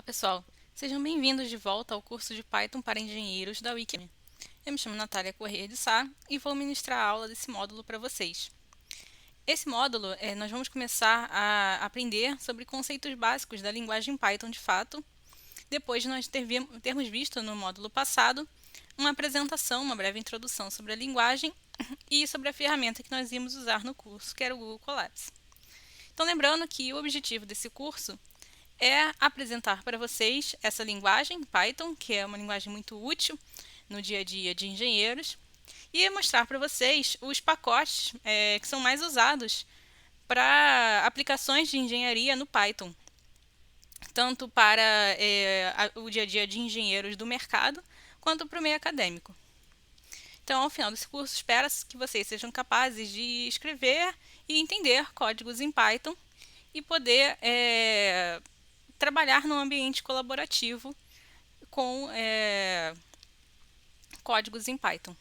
Pessoal, sejam bem-vindos de volta ao curso de Python para engenheiros da Wiki. Eu me chamo Natália Corrêa de Sá e vou ministrar a aula desse módulo para vocês. Esse módulo, nós vamos começar a aprender sobre conceitos básicos da linguagem Python de fato, depois de nós termos visto no módulo passado uma apresentação, uma breve introdução sobre a linguagem e sobre a ferramenta que nós íamos usar no curso, que era o Google Colabs. Então, lembrando que o objetivo desse curso é apresentar para vocês essa linguagem Python, que é uma linguagem muito útil no dia a dia de engenheiros, e mostrar para vocês os pacotes que são mais usados para aplicações de engenharia no Python, tanto para o dia a dia de engenheiros do mercado, quanto para o meio acadêmico. Então, ao final desse curso, espera-se que vocês sejam capazes de escrever e entender códigos em Python e poder trabalhar num ambiente colaborativo com códigos em Python.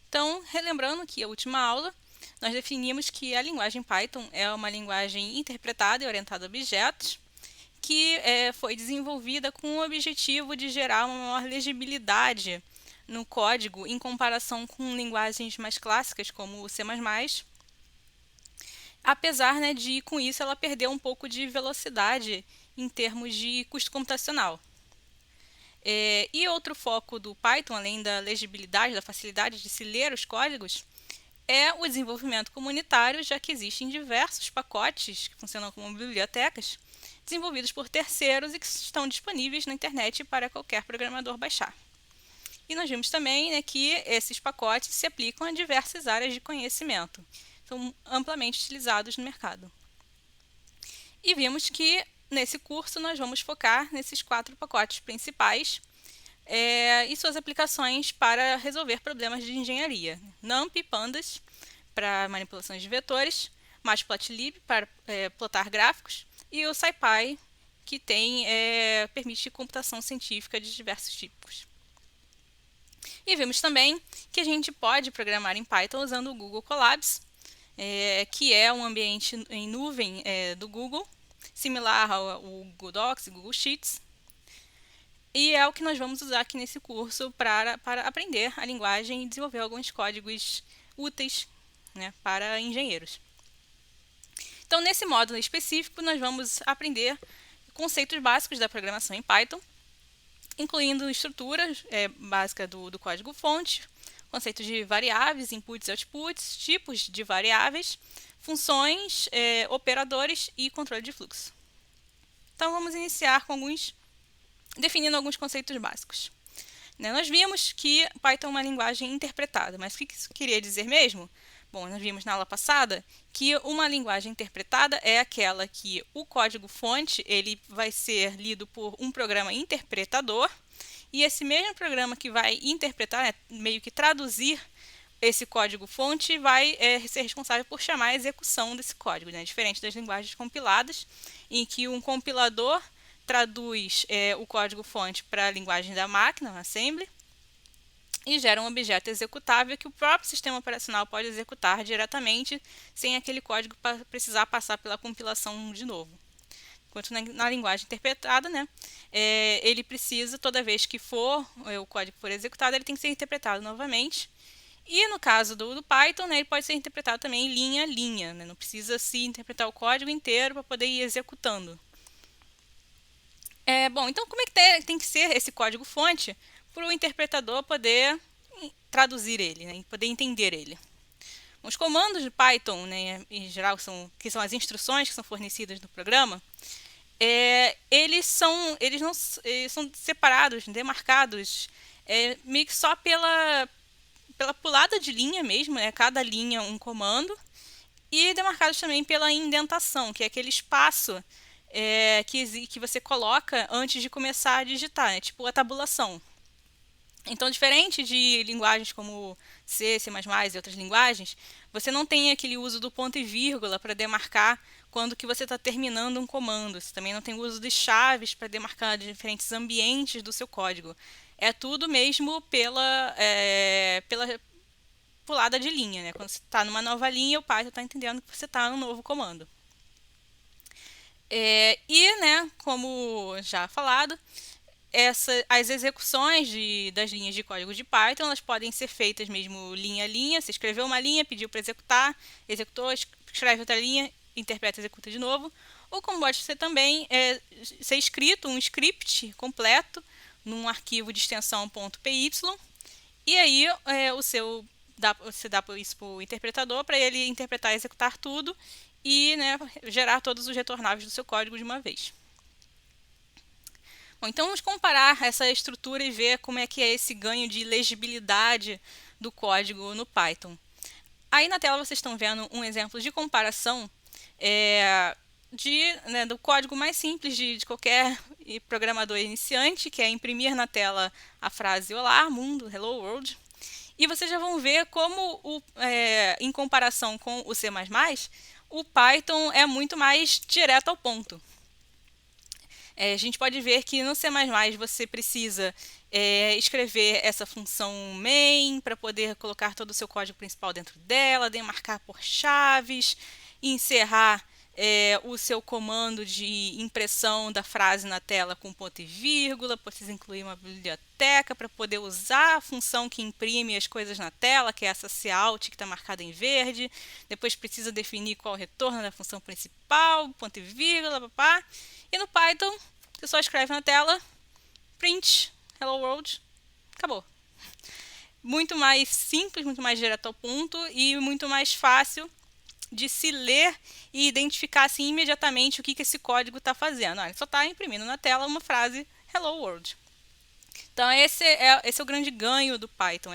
Então, relembrando que a última aula, nós definimos que a linguagem Python é uma linguagem interpretada e orientada a objetos, que foi desenvolvida com o objetivo de gerar uma maior legibilidade no código em comparação com linguagens mais clássicas, como o C++, apesar de, com isso, ela perder um pouco de velocidade em termos de custo computacional. E outro foco do Python, além da legibilidade, da facilidade de se ler os códigos, é o desenvolvimento comunitário, já que existem diversos pacotes que funcionam como bibliotecas, desenvolvidos por terceiros e que estão disponíveis na internet para qualquer programador baixar. E nós vimos também que esses pacotes se aplicam a diversas áreas de conhecimento, são amplamente utilizados no mercado. E vimos que nesse curso nós vamos focar nesses 4 pacotes principais e suas aplicações para resolver problemas de engenharia. NumPy, Pandas, para manipulações de vetores, Matplotlib, para plotar gráficos, e o SciPy, que permite computação científica de diversos tipos. E vimos também que a gente pode programar em Python usando o Google Colabs, que é um ambiente em nuvem do Google, similar ao Google Docs e Google Sheets. E é o que nós vamos usar aqui nesse curso para aprender a linguagem e desenvolver alguns códigos úteis para engenheiros. Então, nesse módulo específico, nós vamos aprender conceitos básicos da programação em Python, incluindo estruturas básicas do código-fonte, conceitos de variáveis, inputs e outputs, tipos de variáveis, funções, operadores e controle de fluxo. Então, vamos iniciar definindo alguns conceitos básicos. Nós vimos que Python é uma linguagem interpretada, mas o que isso queria dizer mesmo? Bom, nós vimos na aula passada que uma linguagem interpretada é aquela que o código-fonte ele vai ser lido por um programa interpretador, e esse mesmo programa que vai interpretar, meio que traduzir esse código-fonte, vai ser responsável por chamar a execução desse código, diferente das linguagens compiladas, em que um compilador traduz o código-fonte para a linguagem da máquina, a assembly, e gera um objeto executável que o próprio sistema operacional pode executar diretamente, sem aquele código precisar passar pela compilação de novo. Enquanto na linguagem interpretada, ele precisa, toda vez que o código for executado, ele tem que ser interpretado novamente. E no caso do Python, ele pode ser interpretado também linha a linha, não precisa se interpretar o código inteiro para poder ir executando. Bom, então como é que tem que ser esse código-fonte para o interpretador poder traduzir ele, poder entender ele? Os comandos de Python, em geral, que são as instruções que são fornecidas no programa, eles são separados, demarcados, meio que só pela pulada de linha mesmo, cada linha um comando, e demarcados também pela indentação, que é aquele espaço que você coloca antes de começar a digitar, tipo a tabulação. Então, diferente de linguagens como C, C++ e outras linguagens, você não tem aquele uso do ponto e vírgula para demarcar quando que você está terminando um comando. Você também não tem o uso de chaves para demarcar diferentes ambientes do seu código. É tudo mesmo pela pulada de linha. Quando você está numa nova linha, o Python está entendendo que você está num novo comando. Né, como já falado, as execuções das linhas de código de Python, elas podem ser feitas mesmo linha a linha. Você escreveu uma linha, pediu para executar, executou, escreve outra linha, interpreta e executa de novo. Ou como pode ser também ser escrito um script completo num arquivo de extensão .py, e aí você dá isso para o interpretador para ele interpretar e executar tudo e, né, gerar todos os retornáveis do seu código de uma vez. Bom, então vamos comparar essa estrutura e ver como é que é esse ganho de legibilidade do código no Python. Aí na tela vocês estão vendo um exemplo de comparação do código mais simples de qualquer programador iniciante, que é imprimir na tela a frase Olá, mundo, hello world. E vocês já vão ver como, em comparação com o C++, o Python é muito mais direto ao ponto. A gente pode ver que no C++ você precisa escrever essa função main para poder colocar todo o seu código principal dentro dela, demarcar por chaves, encerrar o seu comando de impressão da frase na tela com ponto e vírgula, precisa incluir uma biblioteca para poder usar a função que imprime as coisas na tela, que é essa cout que está marcada em verde. Depois precisa definir qual o retorno da função principal, ponto e vírgula, papá. E no Python, você só escreve na tela, print, hello world, acabou. Muito mais simples, muito mais direto ao ponto e muito mais fácil de se ler e identificar assim, imediatamente o que esse código está fazendo. Ele só está imprimindo na tela uma frase hello world. Então esse é o grande ganho do Python.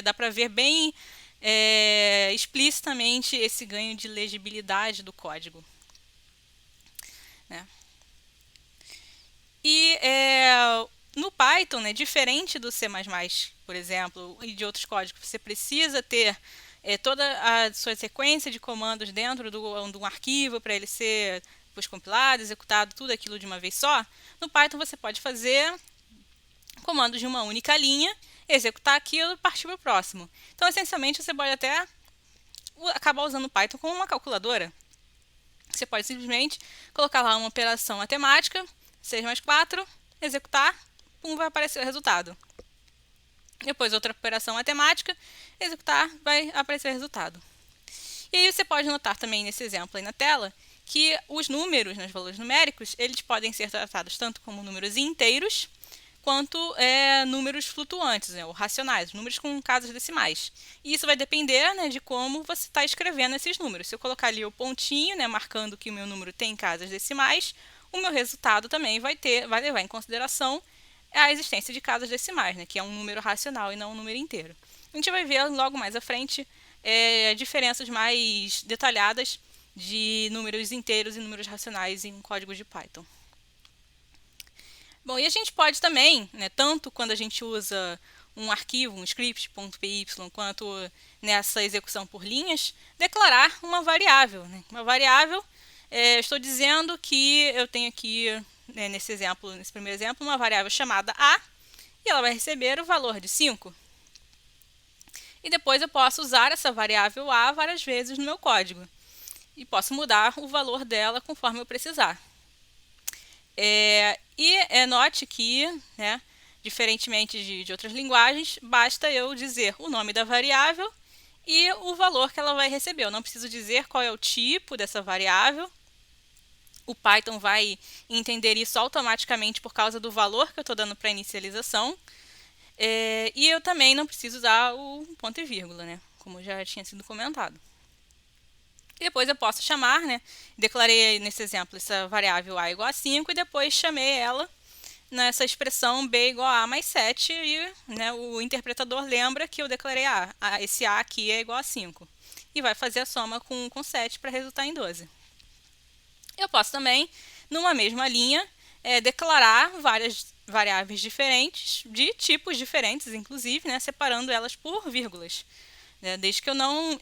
Dá para ver bem explicitamente esse ganho de legibilidade do código. Né? E no Python, né, diferente do C++, por exemplo, e de outros códigos, você precisa ter toda a sua sequência de comandos dentro de um arquivo para ele ser depois compilado, executado, tudo aquilo de uma vez só. No Python você pode fazer comandos de uma única linha, executar aquilo e partir para o próximo. Então, essencialmente, você pode até acabar usando o Python como uma calculadora. Você pode simplesmente colocar lá uma operação matemática, 6 mais 4, executar, pum, vai aparecer o resultado. Depois outra operação matemática, executar, vai aparecer o resultado. E aí você pode notar também nesse exemplo aí na tela que os números, os valores numéricos, eles podem ser tratados tanto como números inteiros quanto números flutuantes, ou racionais, números com casas decimais. E isso vai depender, né, de como você está escrevendo esses números. Se eu colocar ali o pontinho, né, marcando que o meu número tem casas decimais, o meu resultado também vai levar em consideração a existência de casas decimais, né, que é um número racional e não um número inteiro. A gente vai ver logo mais à frente diferenças mais detalhadas de números inteiros e números racionais em códigos de Python. Bom, e a gente pode também, né, tanto quando a gente usa um arquivo, um script .py, quanto nessa execução por linhas, declarar uma variável. Né? Uma variável, estou dizendo que eu tenho aqui, né, nesse primeiro exemplo, uma variável chamada a, e ela vai receber o valor de 5. E depois eu posso usar essa variável a várias vezes no meu código. E posso mudar o valor dela conforme eu precisar. Note que, né, diferentemente de outras linguagens, basta eu dizer o nome da variável e o valor que ela vai receber. Eu não preciso dizer qual é o tipo dessa variável. O Python vai entender isso automaticamente por causa do valor que eu estou dando para a inicialização. E eu também não preciso usar o ponto e vírgula, né, como já tinha sido comentado. E depois eu posso chamar, né, declarei nesse exemplo essa variável a igual a 5 e depois chamei ela nessa expressão b igual a mais 7 e, né, o interpretador lembra que eu declarei esse a aqui é igual a 5 e vai fazer a soma com 7 para resultar em 12. Eu posso também, numa mesma linha, declarar várias variáveis diferentes, de tipos diferentes, inclusive, né, separando elas por vírgulas. Desde que eu não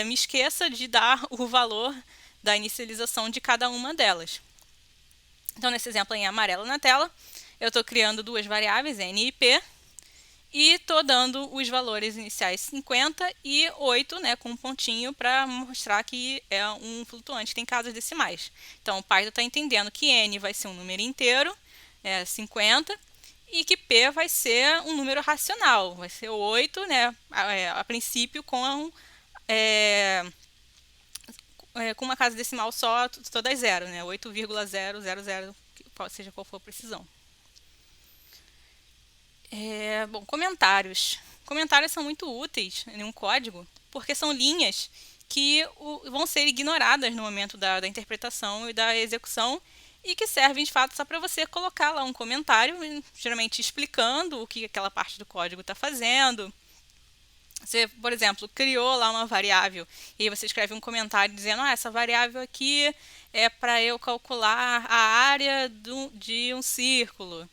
me esqueça de dar o valor da inicialização de cada uma delas. Então, nesse exemplo em amarelo na tela, eu estou criando duas variáveis, n e p, E estou dando os valores iniciais 50 e 8, né, com um pontinho para mostrar que é um flutuante que tem casas decimais. Então, o Python está entendendo que n vai ser um número inteiro, 50, e que p vai ser um número racional, vai ser 8, né, a princípio com uma casa decimal só, todas zero, né, 8,000, seja qual for a precisão. Bom, comentários. Comentários são muito úteis em um código, porque são linhas que vão ser ignoradas no momento da interpretação e da execução, e que servem de fato só para você colocar lá um comentário, geralmente explicando o que aquela parte do código está fazendo. Você, por exemplo, criou lá uma variável e aí você escreve um comentário dizendo: essa variável aqui é para eu calcular a área de um círculo.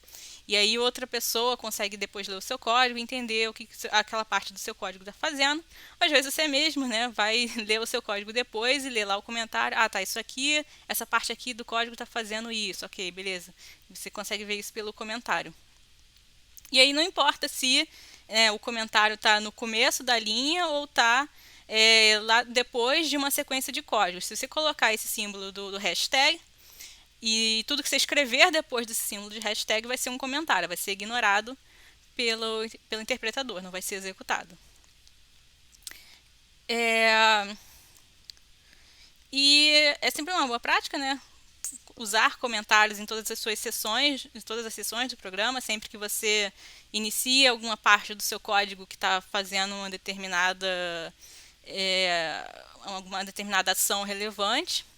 E aí outra pessoa consegue depois ler o seu código e entender o que aquela parte do seu código está fazendo. Às vezes você mesmo, né, vai ler o seu código depois e ler lá o comentário. Tá, isso aqui, essa parte aqui do código está fazendo isso. Ok, beleza. Você consegue ver isso pelo comentário. E aí não importa se o comentário está no começo da linha ou está lá depois de uma sequência de códigos. Se você colocar esse símbolo do hashtag, e tudo que você escrever depois desse símbolo de hashtag vai ser um comentário, vai ser ignorado pelo interpretador, não vai ser executado. E é sempre uma boa prática, né? Usar comentários em todas as suas sessões, em todas as sessões do programa, sempre que você inicia alguma parte do seu código que está fazendo uma determinada ação relevante.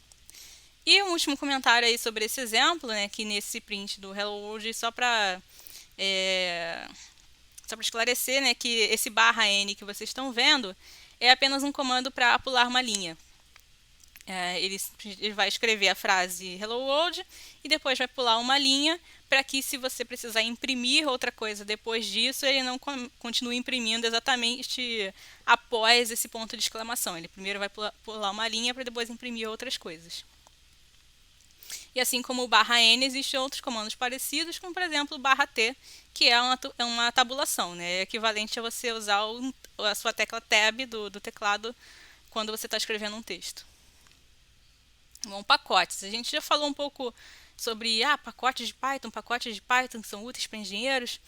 E um último comentário aí sobre esse exemplo, né, que nesse print do Hello World, só para esclarecer, né, que esse /n que vocês estão vendo é apenas um comando para pular uma linha. Ele vai escrever a frase Hello World e depois vai pular uma linha para que, se você precisar imprimir outra coisa depois disso, ele não continue imprimindo exatamente após esse ponto de exclamação. Ele primeiro vai pular uma linha para depois imprimir outras coisas. E assim como o /n, existem outros comandos parecidos, como por exemplo o /t, que é uma tabulação, né? É equivalente a você usar a sua tecla Tab do teclado quando você está escrevendo um texto. Bom, pacotes. A gente já falou um pouco sobre pacotes de Python que são úteis para engenheiros.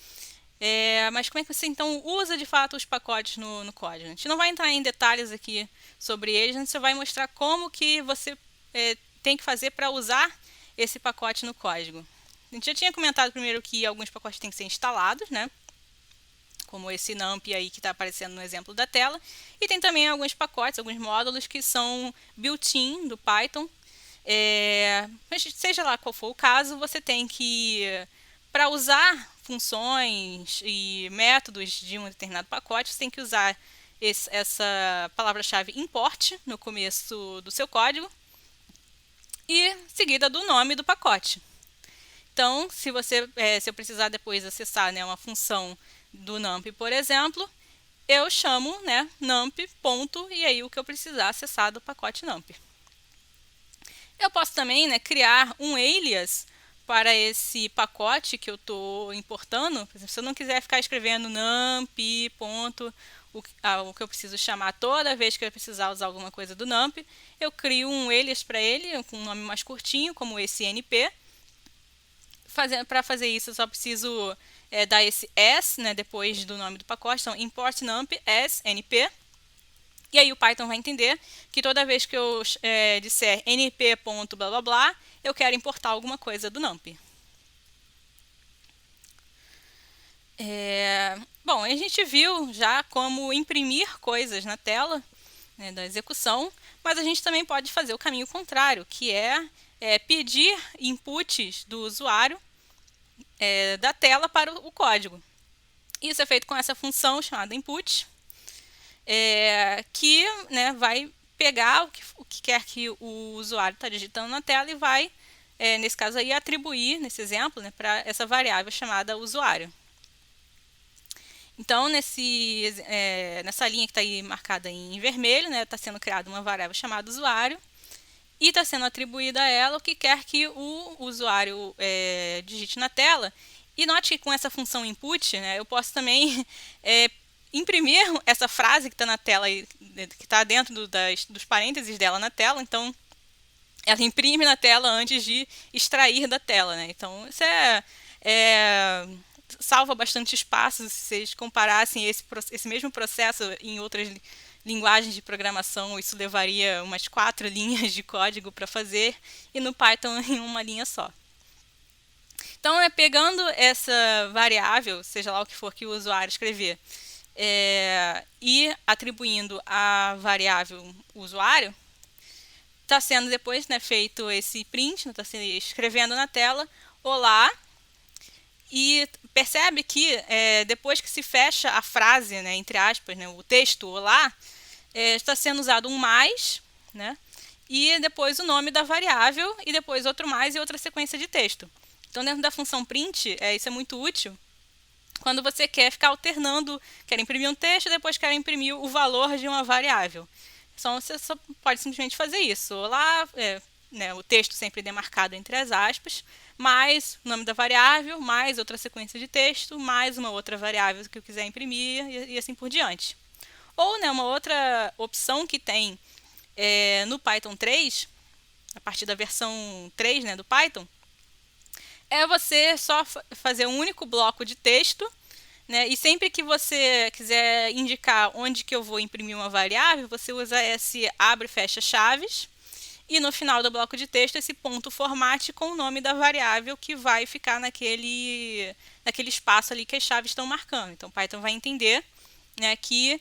Mas como é que você então usa de fato os pacotes no código? A gente não vai entrar em detalhes aqui sobre eles, a gente só vai mostrar como que você tem que fazer para usar esse pacote no código. A gente já tinha comentado primeiro que alguns pacotes têm que ser instalados, né? Como esse NumPy aí que está aparecendo no exemplo da tela. E tem também alguns pacotes, alguns módulos que são built-in do Python. Mas seja lá qual for o caso, você tem que, para usar funções e métodos de um determinado pacote, você tem que usar essa palavra-chave import no começo do seu código e seguida do nome do pacote. Então, se eu precisar depois acessar, né, uma função do NumPy, por exemplo, eu chamo, né, NumPy, ponto, e aí o que eu precisar acessar do pacote NumPy. Eu posso também, né, criar um alias para esse pacote que eu estou importando. Por exemplo, se eu não quiser ficar escrevendo NumPy, ponto, o que eu preciso chamar toda vez que eu precisar usar alguma coisa do NumPy, eu crio um alias para ele com um nome mais curtinho, como esse NP. Para fazer isso, eu só preciso dar esse s, né, depois do nome do pacote. Então, import NumPy as np. E aí o Python vai entender que toda vez que eu disser np.blá blá blá, eu quero importar alguma coisa do NumPy. Bom, a gente viu já como imprimir coisas na tela, né, da execução, mas a gente também pode fazer o caminho contrário, que é pedir inputs do usuário da tela para o código. Isso é feito com essa função chamada input, que, né, vai pegar o que quer que o usuário está digitando na tela e vai, nesse caso aí, atribuir, nesse exemplo, né, para essa variável chamada usuário. Então, nessa linha que está aí marcada em vermelho, né, está sendo criada uma variável chamada usuário e está sendo atribuída a ela o que quer que o usuário digite na tela, E note que com essa função input, né, eu posso também imprimir essa frase que está na tela, que está dentro dos parênteses dela na tela. Então, ela imprime na tela antes de extrair da tela, né? Então, isso salva bastante espaço se vocês comparassem esse mesmo processo em outras linguagens de programação. Isso levaria umas 4 linhas de código para fazer, e no Python em uma linha só. Então, pegando essa variável, seja lá o que for que o usuário escrever, e atribuindo a variável usuário, está sendo depois, né, feito esse print, está se escrevendo na tela, olá, e percebe que depois que se fecha a frase, né, entre aspas, né, o texto olá, está sendo usado um mais, né, e depois o nome da variável, e depois outro mais e outra sequência de texto. Então, dentro da função print, isso é muito útil quando você quer ficar alternando, quer imprimir um texto e depois quer imprimir o valor de uma variável. Então, você só pode simplesmente fazer isso. Olá, né, o texto sempre demarcado entre as aspas, mais o nome da variável, mais outra sequência de texto, mais uma outra variável que eu quiser imprimir e assim por diante. Ou, né, uma outra opção que tem no Python 3, a partir da versão 3, né, do Python, é você só fazer um único bloco de texto, né, e sempre que você quiser indicar onde que eu vou imprimir uma variável, você usa esse abre e fecha chaves, e no final do bloco de texto esse ponto format com o nome da variável que vai ficar naquele espaço ali que as chaves estão marcando. Então o Python vai entender, né, que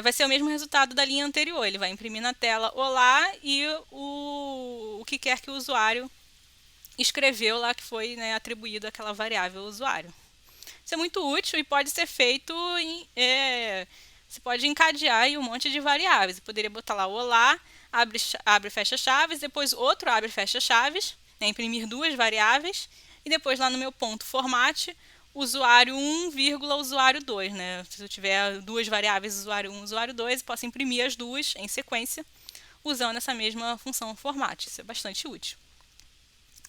vai ser o mesmo resultado da linha anterior. Ele vai imprimir na tela olá e o que quer que o usuário escreveu lá, que foi, né, atribuído àquela variável ao usuário. Isso é muito útil e pode ser feito você pode encadear aí um monte de variáveis. Você poderia botar lá olá, abre fecha chaves, depois outro abre fecha chaves, né, imprimir duas variáveis, e depois lá no meu ponto format, usuário 1, usuário 2. Né? Se eu tiver duas variáveis, usuário 1, usuário 2, eu posso imprimir as duas em sequência usando essa mesma função format. Isso é bastante útil.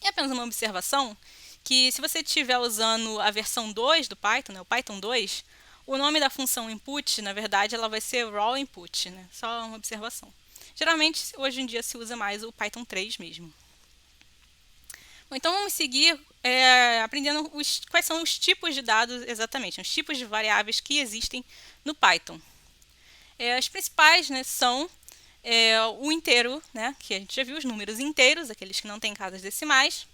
E apenas uma observação, que se você estiver usando a versão 2 do Python, né, o Python 2, o nome da função input, na verdade, ela vai ser raw input, né? Só uma observação. Geralmente, hoje em dia, se usa mais o Python 3 mesmo. Bom, então, vamos seguir aprendendo quais são os tipos de dados exatamente, os tipos de variáveis que existem no Python. As principais, né, são o inteiro, né, que a gente já viu, os números inteiros, aqueles que não têm casas decimais.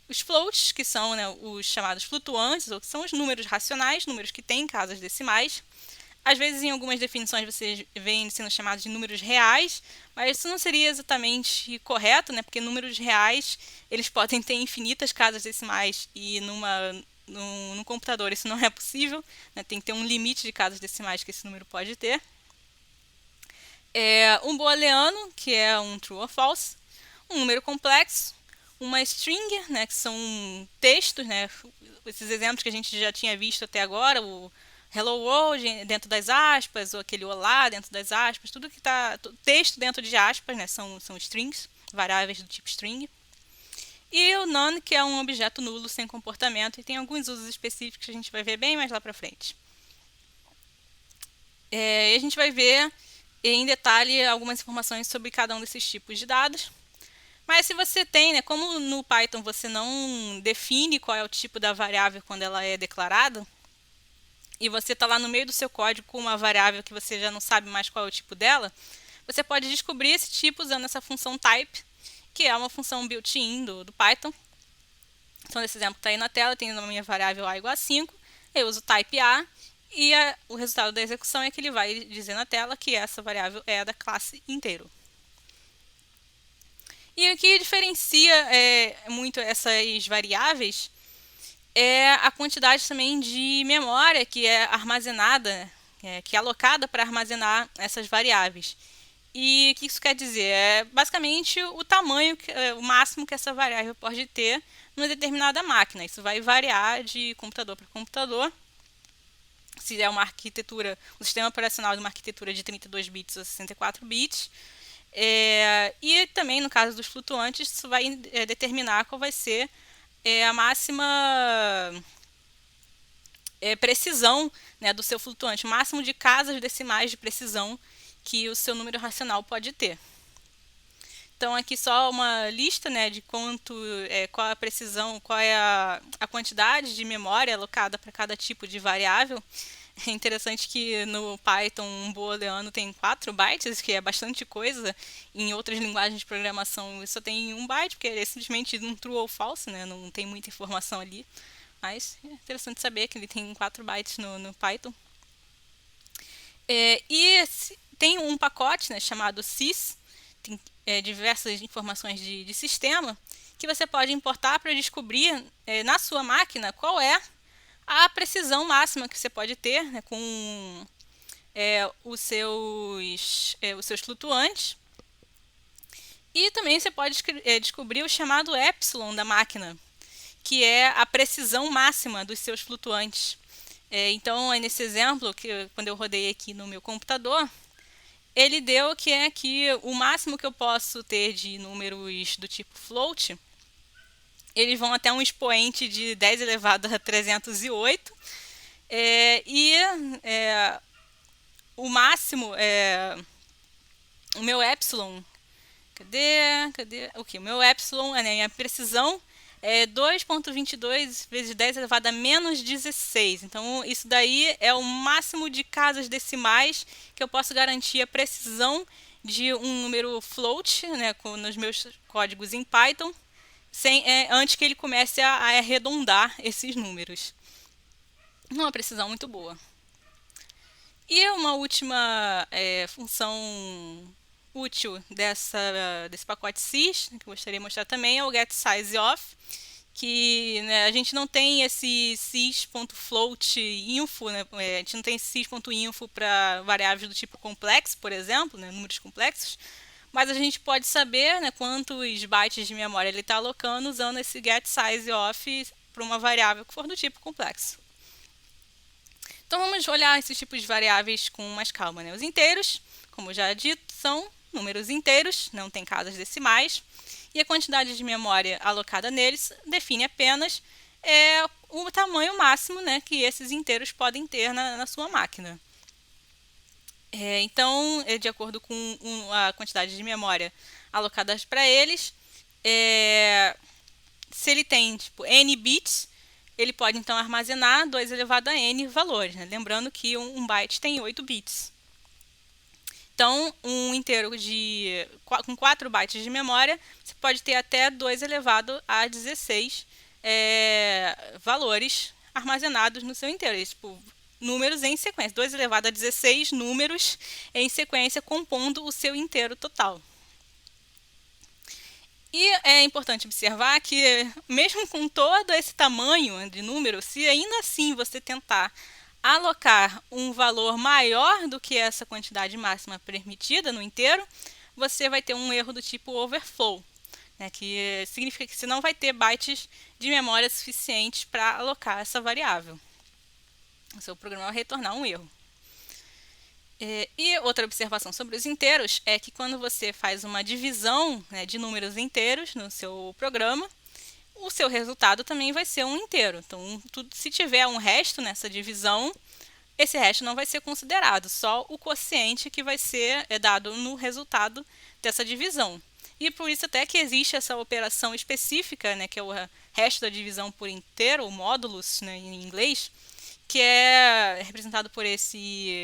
Os floats, que são, né, os chamados flutuantes, ou que são os números racionais, números que têm casas decimais. Às vezes, em algumas definições, vocês veem sendo chamados de números reais, mas isso não seria exatamente correto, né, porque números reais eles podem ter infinitas casas decimais e num computador isso não é possível, né, tem que ter um limite de casas decimais que esse número pode ter. Um booleano, que é um true or false, um número complexo, uma string, né, que são textos, né, esses exemplos que a gente já tinha visto até agora, o hello world dentro das aspas, ou aquele olá dentro das aspas, tudo que está texto dentro de aspas, né, são strings, variáveis do tipo string. E o none, que é um objeto nulo sem comportamento, e tem alguns usos específicos que a gente vai ver bem mais lá para frente. E a gente vai ver em detalhe algumas informações sobre cada um desses tipos de dados. Mas se você tem, né, como no Python você não define qual é o tipo da variável quando ela é declarada, e você está lá no meio do seu código com uma variável que você já não sabe mais qual é o tipo dela, você pode descobrir esse tipo usando essa função type, que é uma função built-in do Python. Então, nesse exemplo que está aí na tela, tem a minha variável a igual a 5, eu uso type A, e o resultado da execução é que ele vai dizer na tela que essa variável é da classe inteiro. E o que diferencia muito essas variáveis é a quantidade também de memória que é armazenada, que é alocada para armazenar essas variáveis. E o que isso quer dizer? É basicamente o tamanho, o máximo que essa variável pode ter numa determinada máquina. Isso vai variar de computador para computador. Se é uma arquitetura, um sistema operacional de uma arquitetura de 32 bits ou 64 bits. E também, no caso dos flutuantes, isso vai determinar qual vai ser a máxima precisão, né, do seu flutuante, o máximo de casas decimais de precisão que o seu número racional pode ter. Então aqui só uma lista, né, de qual é a precisão, qual é a quantidade de memória alocada para cada tipo de variável. É interessante que no Python um booleano tem 4 bytes, que é bastante coisa. Em outras linguagens de programação só tem 1 byte, porque é simplesmente um true ou false, né? Não tem muita informação ali. Mas é interessante saber que ele tem 4 bytes no Python. Tem um pacote, né, chamado sys, tem diversas informações de sistema, que você pode importar para descobrir na sua máquina qual é a precisão máxima que você pode ter, né, com os seus flutuantes. E também você pode descobrir o chamado epsilon da máquina, que é a precisão máxima dos seus flutuantes. Então, nesse exemplo, quando eu rodei aqui no meu computador, ele deu que é que o máximo que eu posso ter de números do tipo float, eles vão até um expoente de 10 elevado a 308, o máximo, o meu epsilon, cadê? O meu epsilon, né, a precisão é 2.22 vezes 10 elevado a menos 16. Então, isso daí é o máximo de casas decimais que eu posso garantir a precisão de um número float, né, nos meus códigos em Python, antes que ele comece a arredondar esses números. Uma precisão muito boa. E uma última função útil desse pacote sys, que eu gostaria de mostrar também, é o getSizeOf, que, né, a gente não tem esse sys.float.info, né, a gente não tem sys.info para variáveis do tipo complexo, por exemplo, né, números complexos, mas a gente pode saber, né, quantos bytes de memória ele está alocando usando esse getSizeOf para uma variável que for do tipo complexo. Então vamos olhar esses tipos de variáveis com mais calma, né? Os inteiros, como já dito, são números inteiros, não tem casas decimais, e a quantidade de memória alocada neles define apenas o tamanho máximo, né, que esses inteiros podem ter na sua máquina. Então, de acordo com a quantidade de memória alocada para eles, se ele tem tipo n bits, ele pode então armazenar 2 elevado a n valores, né? Lembrando que um byte tem 8 bits. Então, um inteiro com 4 bytes de memória, você pode ter até 2 elevado a 16 valores armazenados no seu inteiro. Tipo, números em sequência, 2 elevado a 16 números em sequência compondo o seu inteiro total. E é importante observar que, mesmo com todo esse tamanho de número, se ainda assim você tentar alocar um valor maior do que essa quantidade máxima permitida no inteiro, você vai ter um erro do tipo overflow, né, que significa que você não vai ter bytes de memória suficientes para alocar essa variável. O seu programa vai retornar um erro. E outra observação sobre os inteiros é que quando você faz uma divisão, né, de números inteiros no seu programa, o seu resultado também vai ser um inteiro. Então, se tiver um resto nessa divisão, esse resto não vai ser considerado, só o quociente que vai ser dado no resultado dessa divisão. E por isso até que existe essa operação específica, né, que é o resto da divisão por inteiro, o módulos, né, em inglês, que é representado por esse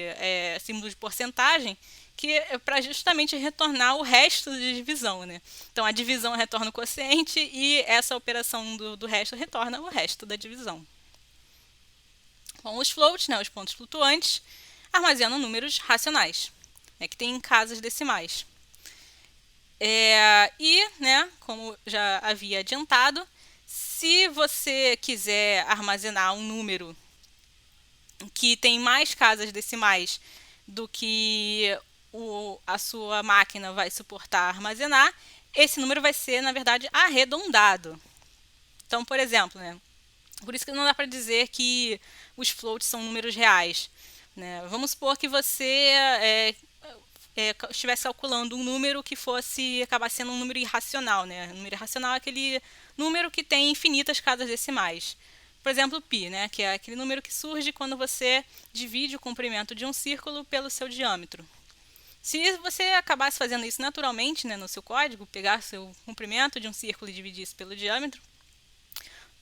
símbolo de porcentagem, que é para justamente retornar o resto de divisão, né? Então, a divisão retorna o quociente e essa operação do resto retorna o resto da divisão. Bom, os floats, né, os pontos flutuantes, armazenam números racionais, né, que têm casas decimais. Né, como já havia adiantado, se você quiser armazenar um número que tem mais casas decimais do que a sua máquina vai suportar armazenar, esse número vai ser, na verdade, arredondado. Então, por exemplo, né, por isso que não dá para dizer que os floats são números reais, né? Vamos supor que você estivesse calculando um número que fosse acabar sendo um número irracional, né? Um número irracional é aquele número que tem infinitas casas decimais. por exemplo, π, né, que é aquele número que surge quando você divide o comprimento de um círculo pelo seu diâmetro. Se você acabasse fazendo isso naturalmente, né, no seu código, pegar seu comprimento de um círculo e dividisse pelo diâmetro,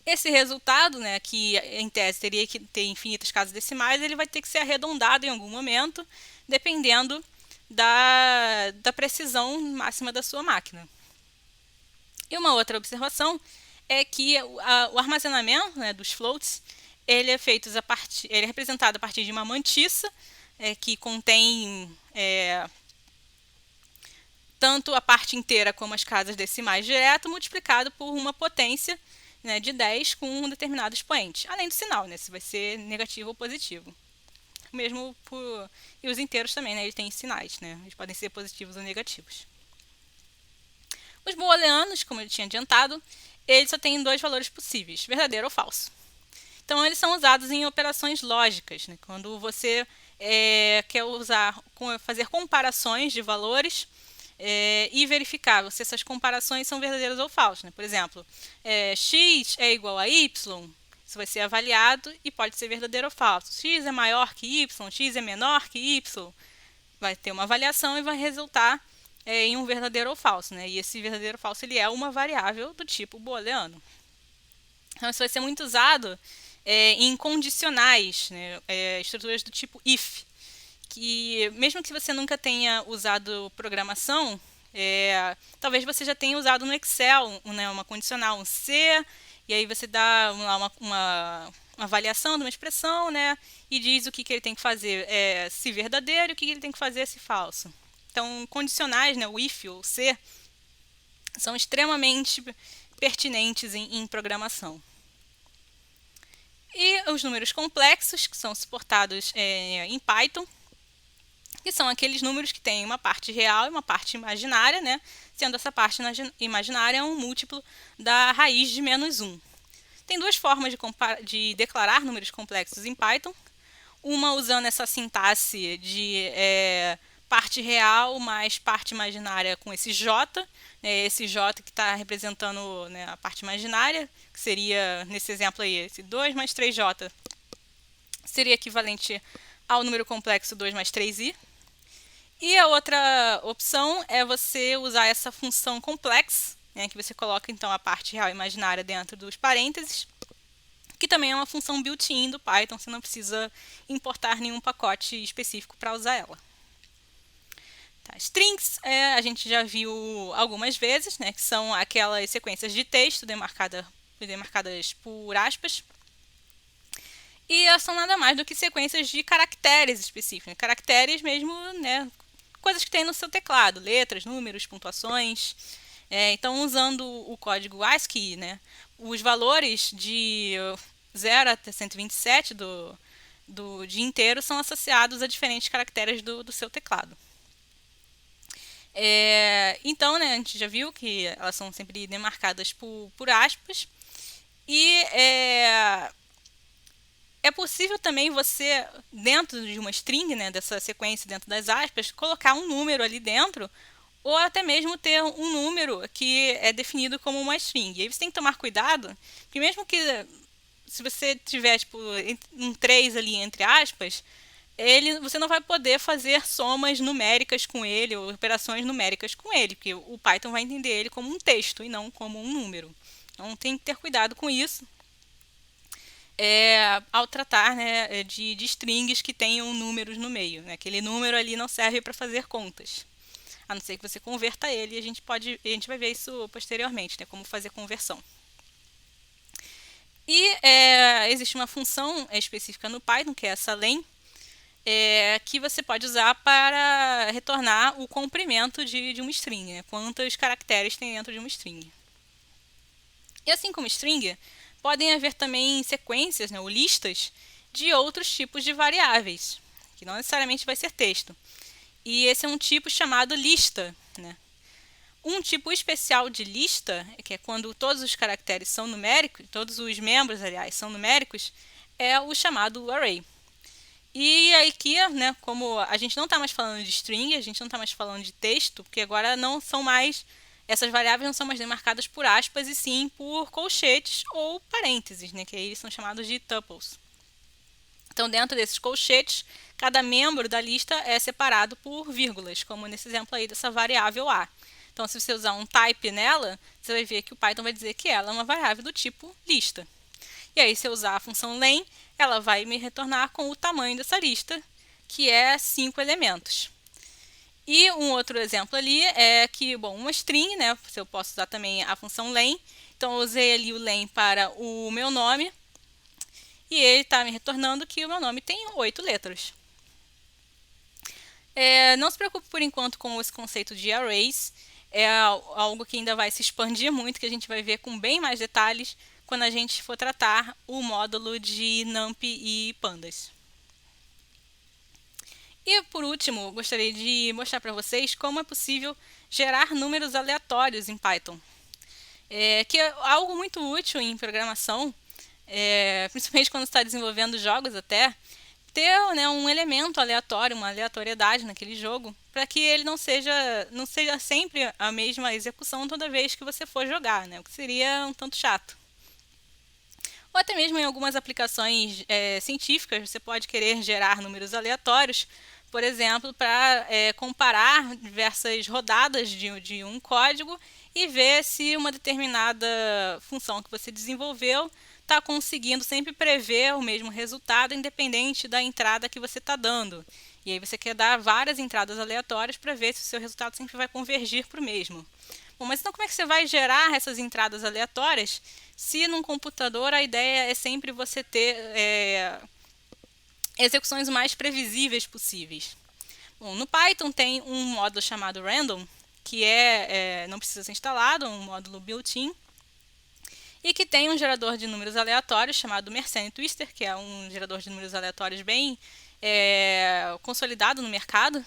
esse resultado, né, que em tese teria que ter infinitas casas decimais, ele vai ter que ser arredondado em algum momento, dependendo da precisão máxima da sua máquina. E uma outra observação é que o armazenamento, né, dos floats, ele é representado a partir de uma mantissa que contém tanto a parte inteira como as casas decimais direto, multiplicado por uma potência, né, de 10 com um determinado expoente. Além do sinal, né, se vai ser negativo ou positivo. Mesmo e os inteiros também, né, eles têm sinais, né, eles podem ser positivos ou negativos. Os booleanos, como eu tinha adiantado, eles só têm dois valores possíveis, verdadeiro ou falso. Então, eles são usados em operações lógicas, né, quando você quer fazer comparações de valores e verificar se essas comparações são verdadeiras ou falsas. Né? Por exemplo, x é igual a y, isso vai ser avaliado e pode ser verdadeiro ou falso. X é maior que y, x é menor que y, vai ter uma avaliação e vai resultar em um verdadeiro ou falso. Né? E esse verdadeiro ou falso ele é uma variável do tipo booleano. Então, isso vai ser muito usado em condicionais, né? Estruturas do tipo if, que mesmo que você nunca tenha usado programação, talvez você já tenha usado no Excel, né, uma condicional, um C, e aí você dá uma avaliação de uma expressão, né, e diz o que ele tem que fazer se verdadeiro e o que ele tem que fazer se falso. Então, condicionais, né, o if ou C, são extremamente pertinentes em programação. E os números complexos, que são suportados em Python, que são aqueles números que têm uma parte real e uma parte imaginária, né? Sendo essa parte imaginária um múltiplo da raiz de -1. Tem duas formas de declarar números complexos em Python. Uma usando essa sintaxe de parte real mais parte imaginária com esse j, né? Esse j que está representando, né, a parte imaginária, que seria, nesse exemplo aí, esse 2 mais 3j, seria equivalente ao número complexo 2 mais 3i. E a outra opção é você usar essa função complex, né, que você coloca então a parte real e imaginária dentro dos parênteses, que também é uma função built-in do Python, você não precisa importar nenhum pacote específico para usar ela. Tá, strings a gente já viu algumas vezes, né, que são aquelas sequências de texto demarcadas por aspas. E elas são nada mais do que sequências de caracteres específicos, né? Caracteres mesmo, né, coisas que tem no seu teclado, letras, números, pontuações. Então, usando o código ASCII, né, os valores de 0 até 127 de inteiro são associados a diferentes caracteres do seu teclado. Então, né, a gente já viu que elas são sempre demarcadas por aspas. E é possível também você, dentro de uma string, né, dessa sequência dentro das aspas, colocar um número ali dentro, ou até mesmo ter um número que é definido como uma string. E aí você tem que tomar cuidado, porque mesmo que se você tiver tipo, um 3 ali entre aspas, você não vai poder fazer somas numéricas com ele, ou operações numéricas com ele, porque o Python vai entender ele como um texto e não como um número. Então tem que ter cuidado com isso. Ao tratar, né, de strings que tenham números no meio. Né? Aquele número ali não serve para fazer contas. A não ser que você converta ele, e a gente vai ver isso posteriormente, né, como fazer conversão. E existe uma função específica no Python, que é essa len, que você pode usar para retornar o comprimento de uma string, né? Quantos caracteres tem dentro de uma string. E assim como string, podem haver também sequências, né, ou listas de outros tipos de variáveis, que não necessariamente vai ser texto. E esse é um tipo chamado lista. Né? Um tipo especial de lista, que é quando todos os caracteres são numéricos, todos os membros, aliás, são numéricos, é o chamado array. E aqui, né, como a gente não está mais falando de string, a gente não está mais falando de texto, porque agora não são mais essas variáveis não são mais demarcadas por aspas, e sim por colchetes ou parênteses, né, que aí eles são chamados de tuples. Então, dentro desses colchetes, cada membro da lista é separado por vírgulas, como nesse exemplo aí dessa variável A. Então, se você usar um type nela, você vai ver que o Python vai dizer que ela é uma variável do tipo lista. E aí, se eu usar a função len, ela vai me retornar com o tamanho dessa lista, que é 5 elementos. E um outro exemplo ali é que, bom, uma string, né? Eu posso usar também a função len. Então, eu usei ali o len para o meu nome. E ele está me retornando que o meu nome tem 8 letras. Não se preocupe por enquanto com esse conceito de arrays. É algo que ainda vai se expandir muito, que a gente vai ver com bem mais detalhes quando a gente for tratar o módulo de NumPy e pandas. E por último, gostaria de mostrar para vocês como é possível gerar números aleatórios em Python. Que é algo muito útil em programação, principalmente quando está desenvolvendo jogos até, ter, né, um elemento aleatório, uma aleatoriedade naquele jogo, para que ele não seja sempre a mesma execução toda vez que você for jogar, né, o que seria um tanto chato. Ou até mesmo em algumas aplicações científicas, você pode querer gerar números aleatórios, por exemplo, para comparar diversas rodadas de um código e ver se uma determinada função que você desenvolveu está conseguindo sempre prever o mesmo resultado, independente da entrada que você está dando. E aí você quer dar várias entradas aleatórias para ver se o seu resultado sempre vai convergir para o mesmo. Bom, mas então como é que você vai gerar essas entradas aleatórias se num computador a ideia é sempre você ter execuções mais previsíveis possíveis? Bom, no Python tem um módulo chamado random, que não precisa ser instalado, é um módulo built-in, e que tem um gerador de números aleatórios chamado Mersenne Twister, que é um gerador de números aleatórios bem consolidado no mercado.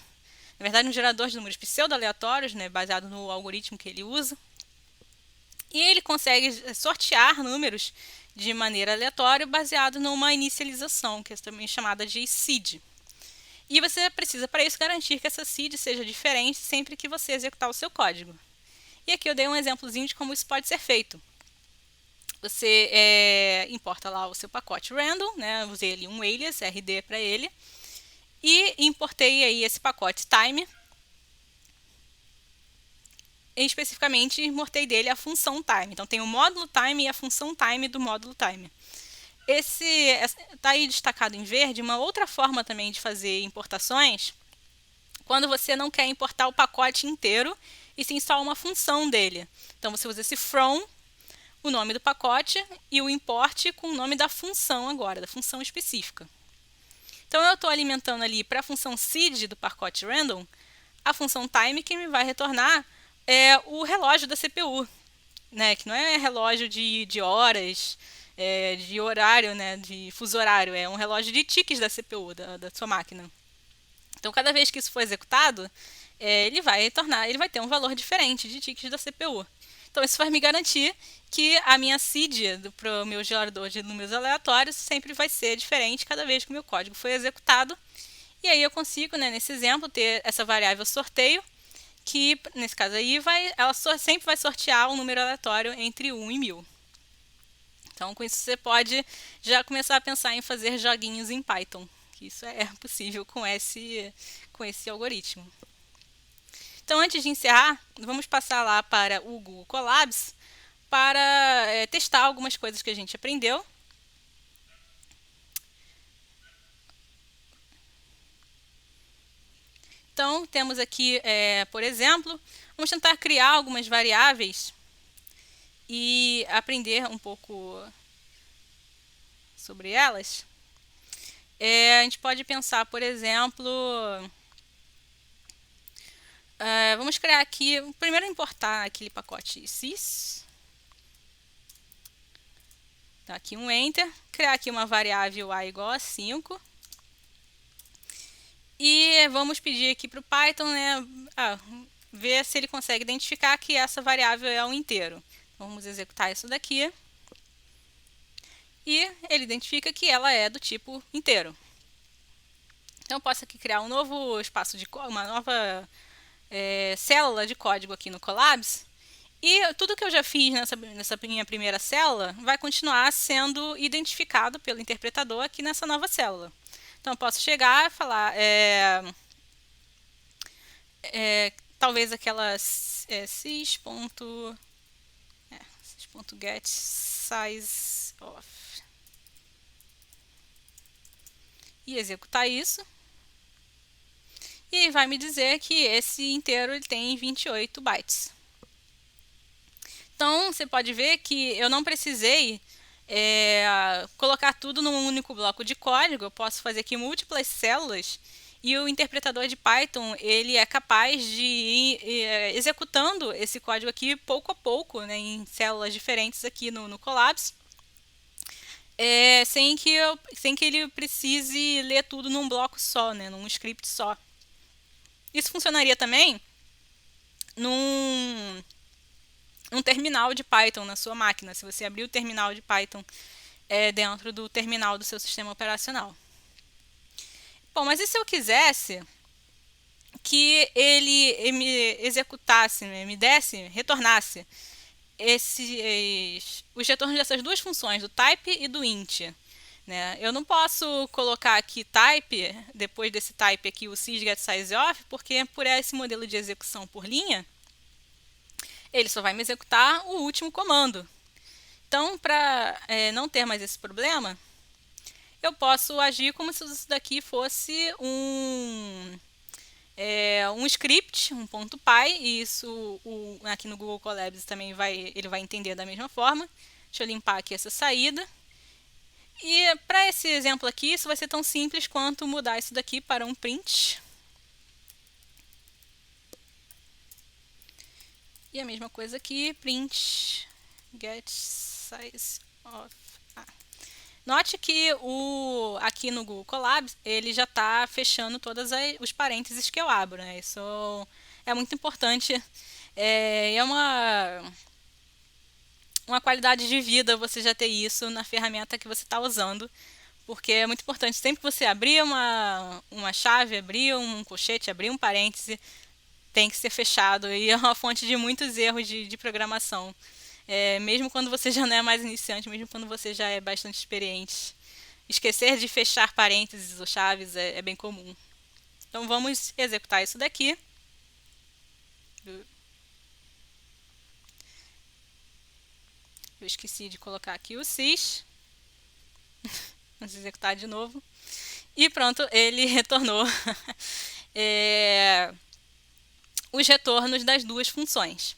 Na verdade, um gerador de números pseudo-aleatórios, né, baseado no algoritmo que ele usa. E ele consegue sortear números de maneira aleatória baseado numa inicialização, que é também chamada de seed. E você precisa, para isso, garantir que essa seed seja diferente sempre que você executar o seu código. E aqui eu dei um exemplozinho de como isso pode ser feito. Você importa lá o seu pacote random, né? Eu usei ali um alias, RD para ele, e importei aí esse pacote time. E especificamente importei dele a função time. Então tem o módulo time e a função time do módulo time. Está aí destacado em verde uma outra forma também de fazer importações, quando você não quer importar o pacote inteiro e sim só uma função dele. Então você usa esse from, o nome do pacote, e o import com o nome da função agora, da função específica. Então eu estou alimentando ali para a função seed do pacote random a função time, que me vai retornar o relógio da CPU, né, que não é relógio de horas, de horário, né, de fuso horário, é um relógio de tiques da CPU, da sua máquina. Então, cada vez que isso for executado, ele vai ter um valor diferente de tiques da CPU. Então, isso vai me garantir que a minha seed para o meu gerador de números aleatórios sempre vai ser diferente cada vez que o meu código for executado. E aí eu consigo, né, nesse exemplo, ter essa variável sorteio, que nesse caso aí ela sempre vai sortear um número aleatório entre 1 e 1000. Então, com isso você pode já começar a pensar em fazer joguinhos em Python, que isso é possível com esse algoritmo. Então, antes de encerrar, vamos passar lá para o Google Colabs para testar algumas coisas que a gente aprendeu. Então, temos aqui, por exemplo, vamos tentar criar algumas variáveis e aprender um pouco sobre elas. A gente pode pensar, por exemplo, vamos criar aqui, primeiro importar aquele pacote sys, tá aqui um enter, criar aqui uma variável a igual a 5, e vamos pedir aqui para o Python, né, ver se ele consegue identificar que essa variável é um inteiro. Vamos executar isso daqui. E ele identifica que ela é do tipo inteiro. Então, eu posso aqui criar um novo espaço uma nova célula de código aqui no Colabs E tudo que eu já fiz nessa minha primeira célula vai continuar sendo identificado pelo interpretador aqui nessa nova célula. Então, eu posso chegar e falar, talvez aquela sys.get size of, e executar isso. E vai me dizer que esse inteiro ele tem 28 bytes. Então, você pode ver que eu não precisei colocar tudo num único bloco de código. Eu posso fazer aqui múltiplas células e o interpretador de Python ele é capaz de ir executando esse código aqui pouco a pouco, né, em células diferentes aqui no Collabs, sem que ele precise ler tudo num bloco só, né, num script só. Isso funcionaria também num terminal de Python na sua máquina, se você abrir o terminal de Python dentro do terminal do seu sistema operacional. Bom, mas e se eu quisesse que ele me executasse, me retornasse os retornos dessas duas funções, do type e do int? Né? Eu não posso colocar aqui type, depois desse type aqui o sysgetSizeOf, porque por esse modelo de execução por linha, ele só vai me executar o último comando. Então, para não ter mais esse problema, eu posso agir como se isso daqui fosse um script, um .py, e isso aqui no Google Colabs também ele vai entender da mesma forma. Deixa eu limpar aqui essa saída. E para esse exemplo aqui, isso vai ser tão simples quanto mudar isso daqui para um print. E a mesma coisa aqui, print get size of. Note que aqui no Google Colabs ele já está fechando todos os parênteses que eu abro, né? Isso é muito importante. É uma qualidade de vida você já ter isso na ferramenta que você está usando, porque é muito importante. Sempre que você abrir uma chave, abrir um colchete, abrir um parêntese, tem que ser fechado, e é uma fonte de muitos erros de programação. Mesmo quando você já não é mais iniciante, mesmo quando você já é bastante experiente. Esquecer de fechar parênteses ou chaves é bem comum. Então vamos executar isso daqui. Eu esqueci de colocar aqui o sys. Vamos executar de novo. E pronto, ele retornou os retornos das duas funções.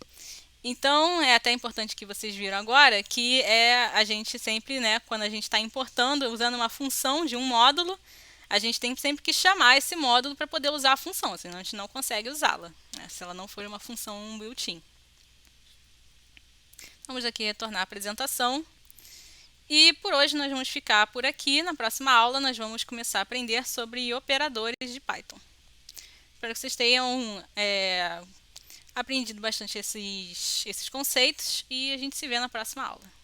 Então, é até importante que vocês viram agora que a gente sempre, né, quando a gente está importando, usando uma função de um módulo, a gente tem sempre que chamar esse módulo para poder usar a função, senão a gente não consegue usá-la, né, se ela não for uma função built-in. Vamos aqui retornar a apresentação. E por hoje nós vamos ficar por aqui. Na próxima aula nós vamos começar a aprender sobre operadores de Python. Espero que vocês tenham aprendido bastante esses conceitos e a gente se vê na próxima aula.